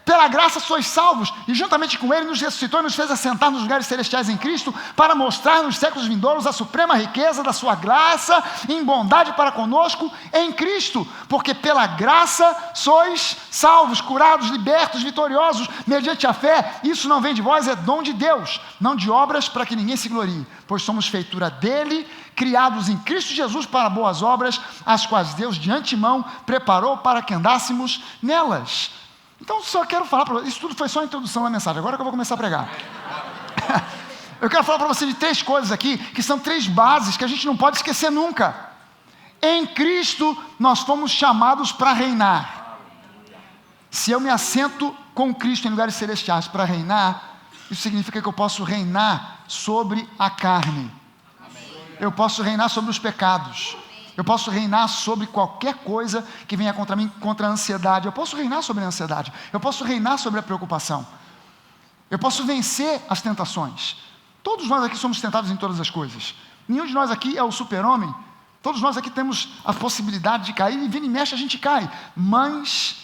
pela graça sois salvos, e juntamente com Ele nos ressuscitou e nos fez assentar nos lugares celestiais em Cristo, para mostrar nos séculos vindouros a suprema riqueza da sua graça, em bondade para conosco em Cristo, porque pela graça sois salvos, curados, libertos, vitoriosos, mediante a fé. Isso não vem de vós, é dom de Deus, não de obras para que ninguém se glorie, pois somos feitura dele, criados em Cristo Jesus para boas obras, as quais Deus de antemão preparou para que andássemos nelas. Então só quero falar para vocês, isso tudo foi só a introdução da mensagem, agora que eu vou começar a pregar. Eu quero falar para você de 3 coisas aqui, que são 3 bases que a gente não pode esquecer nunca. Em Cristo nós fomos chamados para reinar. Se eu me assento com Cristo em lugares celestiais para reinar, isso significa que eu posso reinar sobre a carne. Eu posso reinar sobre os pecados. Eu posso reinar sobre qualquer coisa que venha contra mim, contra a ansiedade. Eu posso reinar sobre a ansiedade. Eu posso reinar sobre a preocupação. Eu posso vencer as tentações. Todos nós aqui somos tentados em todas as coisas. Nenhum de nós aqui é o super-homem. Todos nós aqui temos a possibilidade de cair, e vira e mexe a gente cai. Mas,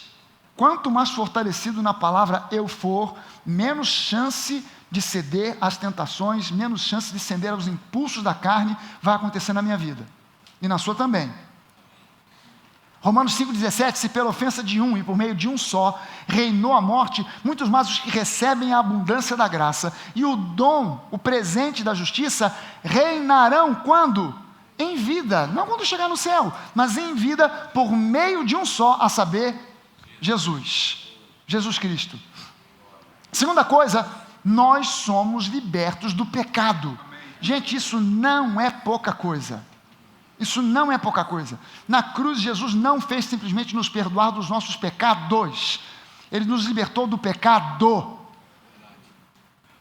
quanto mais fortalecido na palavra eu for, menos chance de ceder às tentações, menos chance de ceder aos impulsos da carne vai acontecer na minha vida. E na sua também. Romanos 5,17, se pela ofensa de um e por meio de um só, reinou a morte, muitos mais os que recebem a abundância da graça, e o dom, o presente da justiça, reinarão quando? Em vida, não quando chegar no céu, mas em vida por meio de um só, a saber, Jesus Cristo. Segunda coisa, nós somos libertos do pecado. Gente, isso não é pouca coisa. Isso não é pouca coisa. Na cruz, Jesus não fez simplesmente nos perdoar dos nossos pecados. Ele nos libertou do pecado.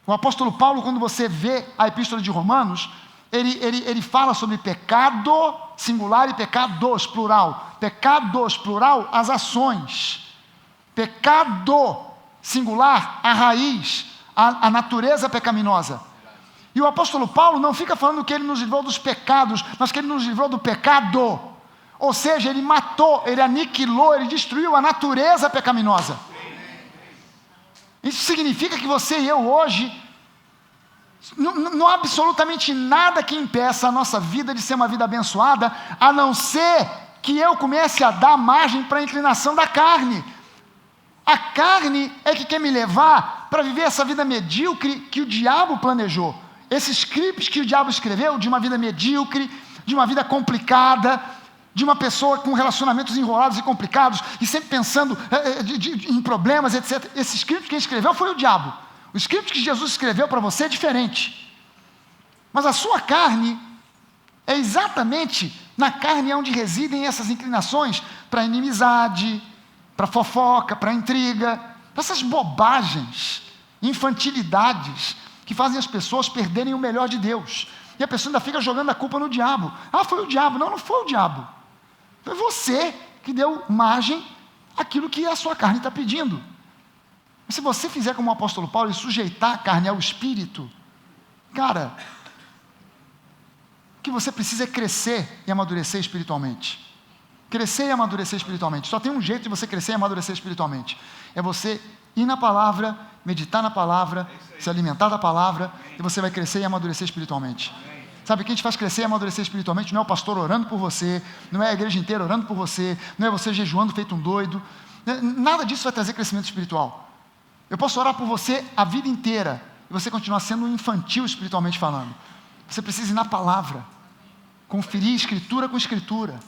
O apóstolo Paulo, quando você vê a epístola de Romanos, ele fala sobre pecado singular e pecados plural. Pecados plural, as ações. Pecado singular, a raiz, a natureza pecaminosa. E o apóstolo Paulo não fica falando que ele nos livrou dos pecados, mas que ele nos livrou do pecado. Ou seja, ele matou, ele aniquilou, ele destruiu a natureza pecaminosa. Isso significa que você e eu hoje, não há absolutamente nada que impeça a nossa vida de ser uma vida abençoada, a não ser que eu comece a dar margem para a inclinação da carne. A carne é que quer me levar para viver essa vida medíocre que o diabo planejou. Esses scripts que o diabo escreveu de uma vida medíocre, de uma vida complicada, de uma pessoa com relacionamentos enrolados e complicados, e sempre pensando em problemas, etc. Esse script quem escreveu foi o diabo. O script que Jesus escreveu para você é diferente. Mas a sua carne é exatamente na carne onde residem essas inclinações para inimizade, para fofoca, para intriga, para essas bobagens, infantilidades, que fazem as pessoas perderem o melhor de Deus. E a pessoa ainda fica jogando a culpa no diabo. Ah, foi o diabo. Não foi o diabo. Foi você que deu margem àquilo que a sua carne está pedindo. E se você fizer como o apóstolo Paulo e sujeitar a carne ao espírito, cara, o que você precisa é crescer e amadurecer espiritualmente. Crescer e amadurecer espiritualmente. Só tem um jeito de você crescer e amadurecer espiritualmente. É você ir na palavra, meditar na palavra, se alimentar da palavra, e você vai crescer e amadurecer espiritualmente. Sabe, quem te faz crescer e amadurecer espiritualmente não é o pastor orando por você, não é a igreja inteira orando por você, não é você jejuando feito um doido. Nada disso vai trazer crescimento espiritual. Eu posso orar por você a vida inteira, e você continuar sendo infantil espiritualmente falando. Você precisa ir na palavra, conferir escritura com escritura,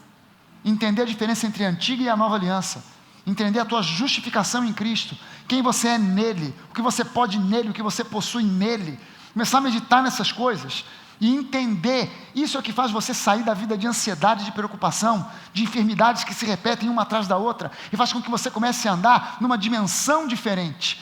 entender a diferença entre a antiga e a nova aliança, entender a tua justificação em Cristo, quem você é nele, o que você pode nele, o que você possui nele, começar a meditar nessas coisas e entender. Isso é o que faz você sair da vida de ansiedade, de preocupação, de enfermidades que se repetem uma atrás da outra, e faz com que você comece a andar numa dimensão diferente.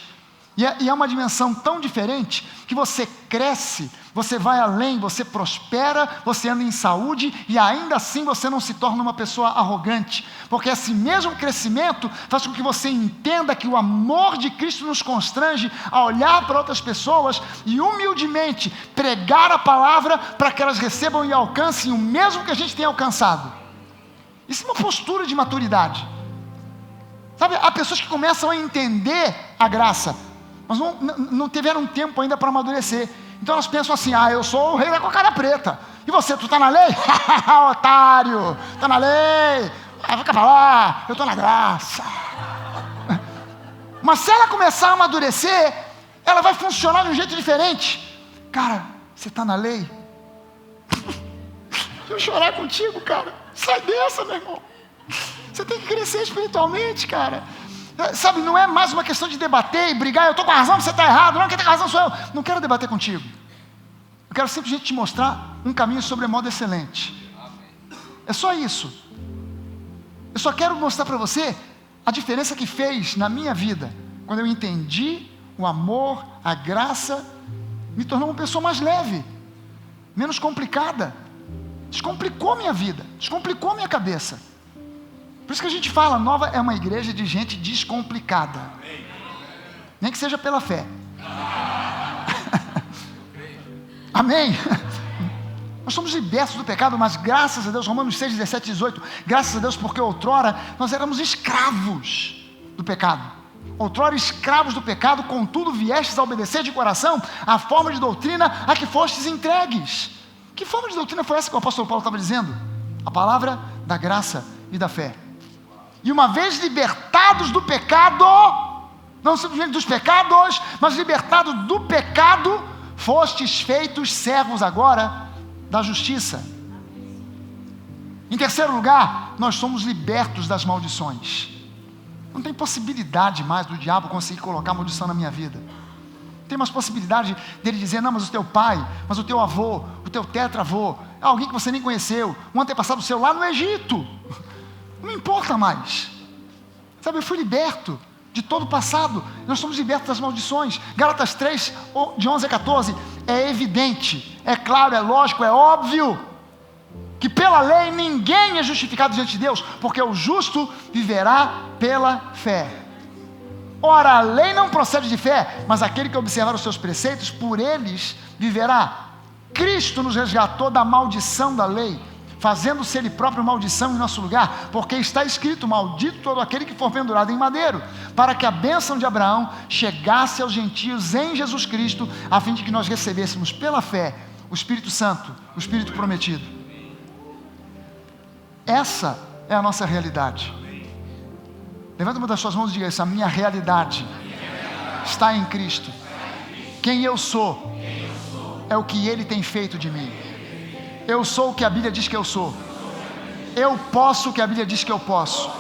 E é uma dimensão tão diferente que você cresce, você vai além, você prospera, você anda em saúde, e ainda assim você não se torna uma pessoa arrogante, porque esse mesmo crescimento faz com que você entenda que o amor de Cristo nos constrange a olhar para outras pessoas e humildemente pregar a palavra para que elas recebam e alcancem o mesmo que a gente tem alcançado. Isso é uma postura de maturidade. Sabe, há pessoas que começam a entender a graça, mas não tiveram tempo ainda para amadurecer. Então elas pensam assim: eu sou o rei da cocada preta. E você, tu está na lei? Otário, está na lei. Fica para lá, eu estou na graça. Mas se ela começar a amadurecer, ela vai funcionar de um jeito diferente. Cara, você está na lei? Eu chorar contigo, cara. Sai dessa, meu irmão. Você tem que crescer espiritualmente, cara. Sabe, não é mais uma questão de debater e brigar. Eu estou com a razão, você está errado. Não, quem tem razão sou eu. Não quero debater contigo. Eu quero simplesmente te mostrar um caminho sobremodo excelente. É só isso. Eu só quero mostrar para você a diferença que fez na minha vida, quando eu entendi o amor, a graça, me tornou uma pessoa mais leve, menos complicada. Descomplicou minha vida, descomplicou minha cabeça. Por isso que a gente fala, Nova é uma igreja de gente descomplicada. Nem que seja pela fé. Amém? Nós somos libertos do pecado, mas graças a Deus, Romanos 6, 17 e 18, graças a Deus, porque outrora nós éramos escravos do pecado. Outrora escravos do pecado, contudo viestes a obedecer de coração a forma de doutrina a que fostes entregues. Que forma de doutrina foi essa que o apóstolo Paulo estava dizendo? A palavra da graça e da fé. E uma vez libertados do pecado, não simplesmente dos pecados, mas libertados do pecado, fostes feitos servos agora da justiça. Em terceiro lugar, nós somos libertos das maldições. Não tem possibilidade mais do diabo conseguir colocar maldição na minha vida. Não tem mais possibilidade dele dizer: não, mas o teu pai, mas o teu avô, o teu tetravô, é alguém que você nem conheceu, um antepassado seu lá no Egito. Não importa mais. Sabe, eu fui liberto de todo o passado. Nós somos libertos das maldições. Gálatas 3, de 11 a 14, é evidente, é claro, é lógico, é óbvio, que pela lei ninguém é justificado diante de Deus, porque o justo viverá pela fé. Ora, a lei não procede de fé, mas aquele que observar os seus preceitos, por eles viverá. Cristo nos resgatou da maldição da lei, fazendo-se ele próprio maldição em nosso lugar, porque está escrito: maldito todo aquele que for pendurado em madeiro, para que a bênção de Abraão chegasse aos gentios em Jesus Cristo, a fim de que nós recebêssemos pela fé o Espírito Santo, o Espírito prometido. Essa é a nossa realidade. Levanta uma das suas mãos e diga isso: a minha realidade está em Cristo. Quem eu sou é o que Ele tem feito de mim. Eu sou o que a Bíblia diz que eu sou. Eu posso o que a Bíblia diz que eu posso.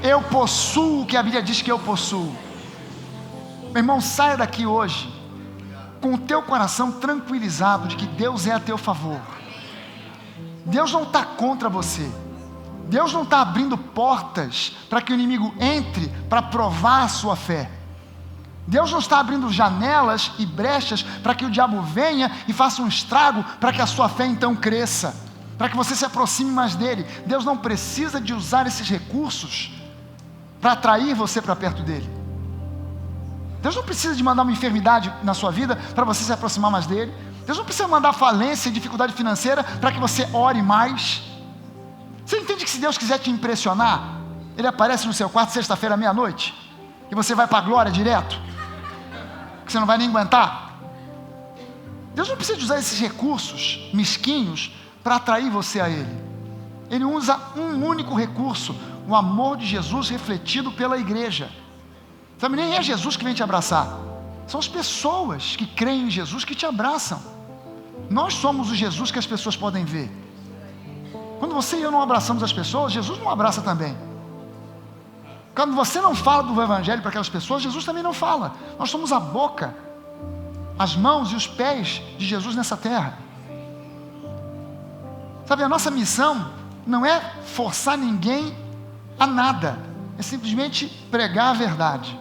Eu possuo o que a Bíblia diz que eu possuo. Meu irmão, saia daqui hoje com o teu coração tranquilizado de que Deus é a teu favor. Deus não está contra você. Deus não está abrindo portas para que o inimigo entre para provar a sua fé. Deus não está abrindo janelas e brechas para que o diabo venha e faça um estrago para que a sua fé então cresça, para que você se aproxime mais dele. Deus não precisa de usar esses recursos para atrair você para perto dele. Deus não precisa de mandar uma enfermidade na sua vida para você se aproximar mais dele. Deus não precisa mandar falência e dificuldade financeira para que você ore mais. Você entende que se Deus quiser te impressionar, Ele aparece no seu quarto sexta-feira à meia-noite e você vai para a glória direto, que você não vai nem aguentar? Deus não precisa de usar esses recursos mesquinhos para atrair você a Ele. Ele usa um único recurso: o amor de Jesus refletido pela igreja. Sabe, nem é Jesus que vem te abraçar, são as pessoas que creem em Jesus que te abraçam. Nós somos o Jesus que as pessoas podem ver. Quando você e eu não abraçamos as pessoas, Jesus não abraça também. Quando você não fala do Evangelho para aquelas pessoas, Jesus também não fala. Nós somos a boca, as mãos e os pés de Jesus nessa terra. Sabe, a nossa missão não é forçar ninguém a nada, é simplesmente pregar a verdade,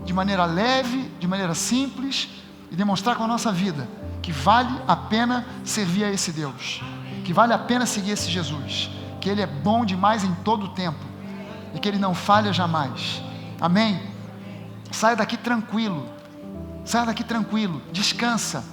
de maneira leve, de maneira simples, e demonstrar com a nossa vida que vale a pena servir a esse Deus, que vale a pena seguir esse Jesus, que Ele é bom demais em todo o tempo, e que Ele não falha jamais. Amém? Saia daqui tranquilo, descansa.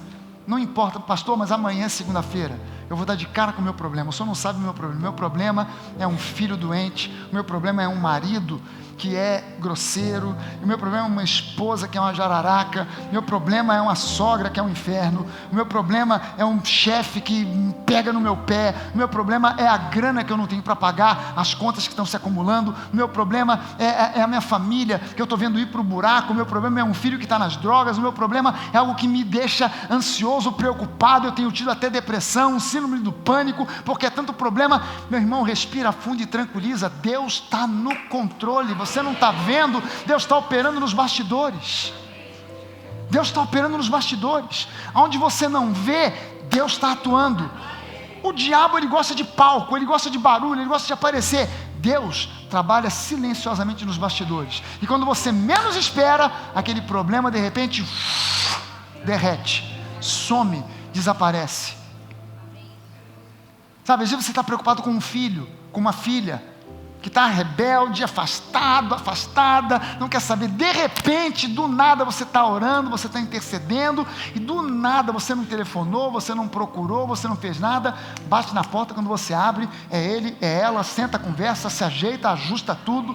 Não importa, pastor, mas amanhã é segunda-feira, eu vou dar de cara com o meu problema. O senhor não sabe o meu problema é um filho doente, o meu problema é um marido que é grosseiro, o meu problema é uma esposa que é uma jararaca, o meu problema é uma sogra que é um inferno, o meu problema é um chefe que pega no meu pé, o meu problema é a grana que eu não tenho para pagar, as contas que estão se acumulando, o meu problema é a minha família que eu estou vendo ir para o buraco, o meu problema é um filho que está nas drogas, o meu problema é algo que me deixa ansioso, preocupado, eu tenho tido até depressão, síndrome do pânico, porque é tanto problema. Meu irmão, respira fundo e tranquiliza, Deus está no controle, você não está vendo, Deus está operando nos bastidores. Deus está operando nos bastidores. Onde você não vê, Deus está atuando. O diabo, ele gosta de palco, ele gosta de barulho, ele gosta de aparecer. Deus trabalha silenciosamente nos bastidores. E quando você menos espera, aquele problema de repente derrete, some, desaparece. Sabe, às vezes você está preocupado com um filho, com uma filha, que está rebelde, afastada, não quer saber. De repente, do nada você está orando, você está intercedendo, e do nada você não telefonou, você não procurou, você não fez nada, bate na porta, quando você abre, é ele, é ela, senta, conversa, se ajeita, ajusta tudo.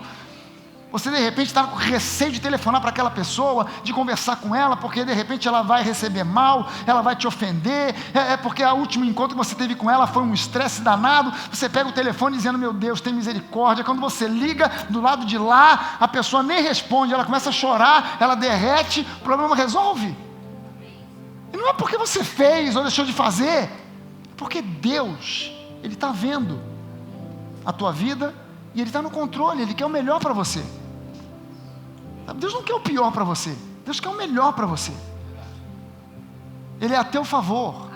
Você de repente está com receio de telefonar para aquela pessoa, de conversar com ela, porque de repente ela vai receber mal, ela vai te ofender, porque o último encontro que você teve com ela foi um estresse danado. Você pega o telefone dizendo, meu Deus, tem misericórdia. Quando você liga do lado de lá, a pessoa nem responde, ela começa a chorar, ela derrete, o problema resolve. E não é porque você fez ou deixou de fazer, é porque Deus, Ele está vendo a tua vida e Ele está no controle, Ele quer o melhor para você. Deus não quer o pior para você, Deus quer o melhor para você. Ele é a teu favor.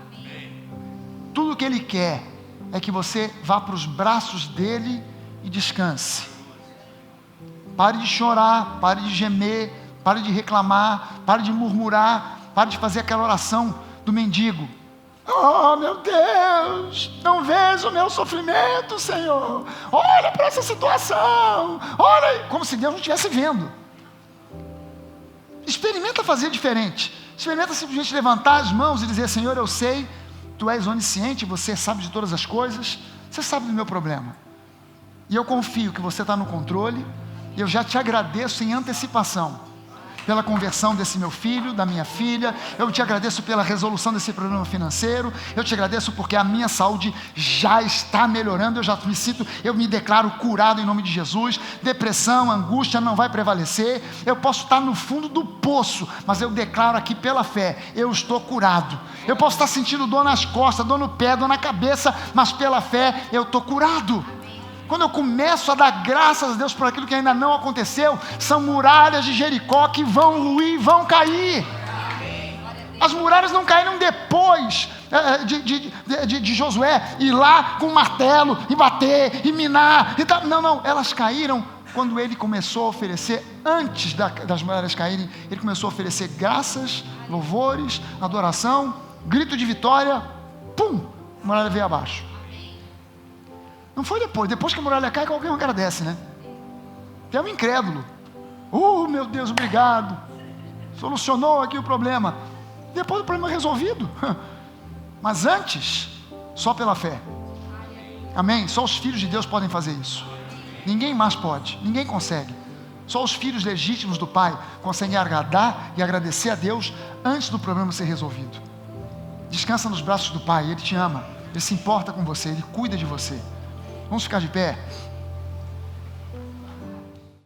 Tudo o que Ele quer é que você vá para os braços dEle e descanse. Pare de chorar, pare de gemer, pare de reclamar, pare de murmurar, pare de fazer aquela oração do mendigo. Oh, meu Deus, não vês o meu sofrimento, Senhor. Olha para essa situação. Olha, como se Deus não estivesse vendo. Experimenta fazer diferente. Experimenta simplesmente levantar as mãos e dizer, Senhor, eu sei, Tu és onisciente, Você sabe de todas as coisas, Você sabe do meu problema. E eu confio que Você está no controle, e eu já Te agradeço em antecipação pela conversão desse meu filho, da minha filha. Eu Te agradeço pela resolução desse problema financeiro. Eu Te agradeço porque a minha saúde já está melhorando. Eu me declaro curado em nome de Jesus. Depressão, angústia não vai prevalecer. Eu posso estar no fundo do poço, mas eu declaro aqui pela fé, eu estou curado. Eu posso estar sentindo dor nas costas, dor no pé, dor na cabeça, mas pela fé eu estou curado. Quando eu começo a dar graças a Deus por aquilo que ainda não aconteceu, são muralhas de Jericó que vão ruir, vão cair. As muralhas não caíram depois de Josué ir lá com um martelo e bater e minar e tal. Não, elas caíram quando ele começou a oferecer, antes das muralhas caírem, ele começou a oferecer graças, louvores, adoração, grito de vitória, pum, a muralha veio abaixo. Não foi depois que a muralha cai, qualquer um agradece, né? Tem um incrédulo. Meu Deus, obrigado. Solucionou aqui o problema. Depois o problema é resolvido. Mas antes, só pela fé. Amém? Só os filhos de Deus podem fazer isso. Ninguém mais pode, ninguém consegue. Só os filhos legítimos do Pai conseguem agradar e agradecer a Deus antes do problema ser resolvido. Descansa nos braços do Pai, Ele te ama, Ele se importa com você, Ele cuida de você. Vamos ficar de pé.